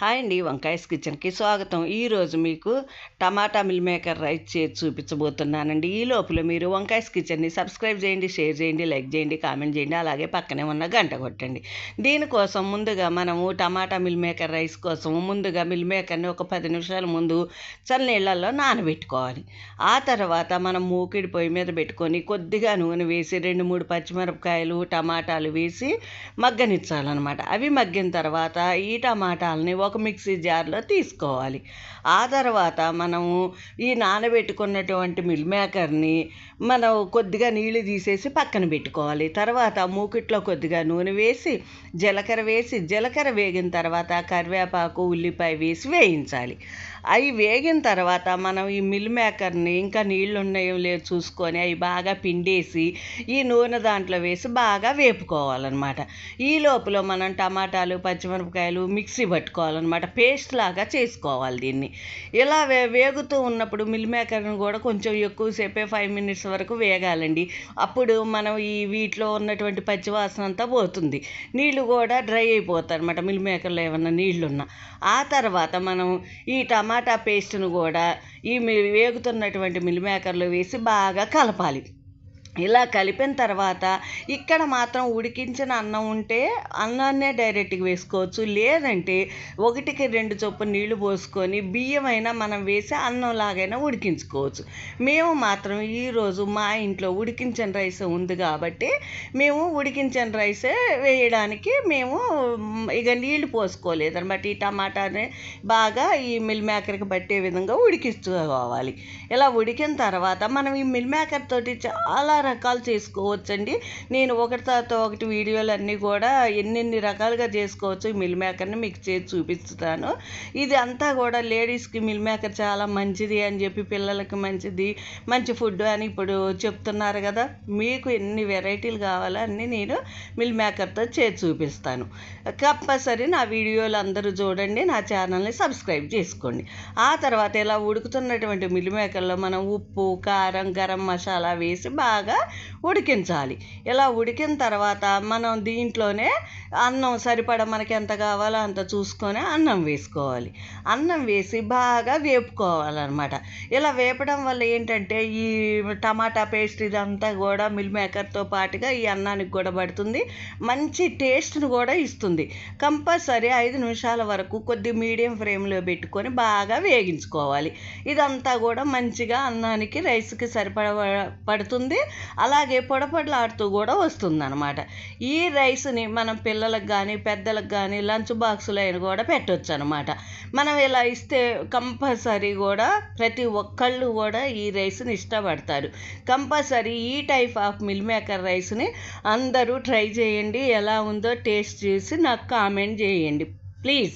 Hi అండి, వంకాయస్ కిచెన్కి స్వాగతం. ఈరోజు మీకు టమాటా మిల్ మేకర్ రైస్ చేసి చూపించబోతున్నానండి. ఈ లోపల మీరు వంకాయస్ కిచెన్ని సబ్స్క్రైబ్ చేయండి, షేర్ చేయండి, లైక్ చేయండి, కామెంట్ చేయండి, అలాగే పక్కనే ఉన్న గంట కొట్టండి. దీనికోసం ముందుగా మనము టమాటా మిల్ మేకర్ రైస్ కోసం ముందుగా మిల్ మేకర్ని ఒక 10 నిమిషాల ముందు చల్లనీళ్ళల్లో నానబెట్టుకోవాలి. ఆ తర్వాత మనం మూకిడి పొయ్యి మీద పెట్టుకొని కొద్దిగా నూనె వేసి 2-3 పచ్చిమిరపకాయలు, టమాటాలు వేసి మగ్గనిచ్చాలన్నమాట. అవి మగ్గిన తర్వాత ఈ టమాటాలని ఒక మిక్సీ జార్లో తీసుకోవాలి. ఆ తర్వాత మనము ఈ నానబెట్టుకున్నటువంటి మిల్ మేకర్ని మనం కొద్దిగా నీళ్లు తీసేసి పక్కన పెట్టుకోవాలి. తర్వాత మూకిట్లో కొద్దిగా నూనె వేసి జీలకర్ర వేగిన తర్వాత కరివేపాకు, ఉల్లిపాయ వేసి వేయించాలి. అవి వేగిన తర్వాత మనం ఈ మిల్ మేకర్ని ఇంకా నీళ్ళు ఉన్నాయో లేదో చూసుకొని అవి బాగా పిండేసి ఈ నూనె దాంట్లో వేసి బాగా వేపుకోవాలన్నమాట. ఈ లోపల మనం టమాటాలు, పచ్చిమిరపకాయలు మిక్సీ పట్టుకోవాలన్నమాట. పేస్ట్ లాగా చేసుకోవాలి దీన్ని. ఇలా వేగుతూ ఉన్నప్పుడు మిల్ మేకర్ని కూడా కొంచెం ఎక్కువసేపే 5 మినిట్స్ వరకు వేగాలండి. అప్పుడు మనం వీటిలో ఉన్నటువంటి పచ్చివాసన అంతా పోతుంది, నీళ్ళు కూడా డ్రై అయిపోతాయి అన్నమాట, మిల్ మేకర్లో ఏమన్నా నీళ్ళున్నా. ఆ తర్వాత మనం ఈ టమాటా పేస్ట్ను కూడా ఈ వేగుతున్నటువంటి మిల్ మేకర్లో వేసి బాగా కలపాలి. ఇలా కలిపిన తర్వాత ఇక్కడ మాత్రం ఉడికించిన అన్నం ఉంటే అన్నాన్నే డైరెక్ట్గా వేసుకోవచ్చు, లేదంటే 1-2 చొప్పున నీళ్లు పోసుకొని బియ్యమైనా మనం వేసి అన్నంలాగైనా ఉడికించుకోవచ్చు. మేము మాత్రం ఈరోజు మా ఇంట్లో ఉడికించిన రైస్ ఉంది కాబట్టి మేము ఉడికించిన రైసే వేయడానికి మేము ఇక నీళ్లు పోసుకోలేదు అనమాట. ఈ టమాటాని బాగా ఈ మిల్ మేకర్కి పట్టే విధంగా ఉడికించుకోవాలి. ఇలా ఉడికిన తర్వాత మనం ఈ మిల్ మేకర్ తోటి చాలా రకాలు చేసుకోవచ్చండి. నేను ఒకటి తర్వాత ఒకటి వీడియోలన్నీ కూడా ఎన్నెన్ని రకాలుగా చేసుకోవచ్చు ఈ మిల్ మేకర్ని మీకు చేసి చూపిస్తాను. ఇది అంతా కూడా లేడీస్కి మిల్ మేకర్ చాలా మంచిది అని చెప్పి, పిల్లలకి మంచిది, మంచి ఫుడ్ అని ఇప్పుడు చెప్తున్నారు కదా. మీకు ఎన్ని వెరైటీలు కావాలో అన్నీ నేను మిల్ మేకర్తో చేసి చూపిస్తాను. కంపల్సరీ నా వీడియోలు అందరూ చూడండి, నా ఛానల్ని సబ్స్క్రైబ్ చేసుకోండి. ఆ తర్వాత ఇలా ఉడుకుతున్నటువంటి మిల్ మేకర్లో మనం ఉప్పు, కారం, గరం మసాలా వేసి బాగా ఉడికించాలి. ఇలా ఉడికిన తర్వాత మనం దీంట్లోనే అన్నం సరిపడా మనకి ఎంత కావాలో అంత చూసుకొని అన్నం వేసుకోవాలి. అన్నం వేసి బాగా వేపుకోవాలన్నమాట. ఇలా వేపడం వల్ల ఏంటంటే ఈ టమాటా పేస్ట్ ఇదంతా కూడా మిల్ మేకర్తో పాటుగా ఈ అన్నానికి కూడా పడుతుంది, మంచి టేస్ట్ను కూడా ఇస్తుంది. కంపల్సరీ 5 నిమిషాల వరకు కొద్ది మీడియం ఫ్లేమ్లో పెట్టుకొని బాగా వేగించుకోవాలి. ఇదంతా కూడా మంచిగా అన్నానికి, రైస్కి పడుతుంది, అలాగే పొడపొడలాడుతూ కూడా వస్తుందన్నమాట. ఈ రైస్ని మనం పిల్లలకు కానీ పెద్దలకు కానీ లంచ్ బాక్సులో అయినా కూడా పెట్టవచ్చు అనమాట. మనం ఇలా ఇస్తే కంపల్సరీ కూడా ప్రతి ఒక్కళ్ళు కూడా ఈ రైస్ని ఇష్టపడతారు. కంపల్సరీ ఈ టైప్ ఆఫ్ మిల్ మేకర్ రైస్ని అందరూ ట్రై చేయండి. ఎలా ఉందో టేస్ట్ చేసి నాకు కామెంట్ చేయండి ప్లీజ్.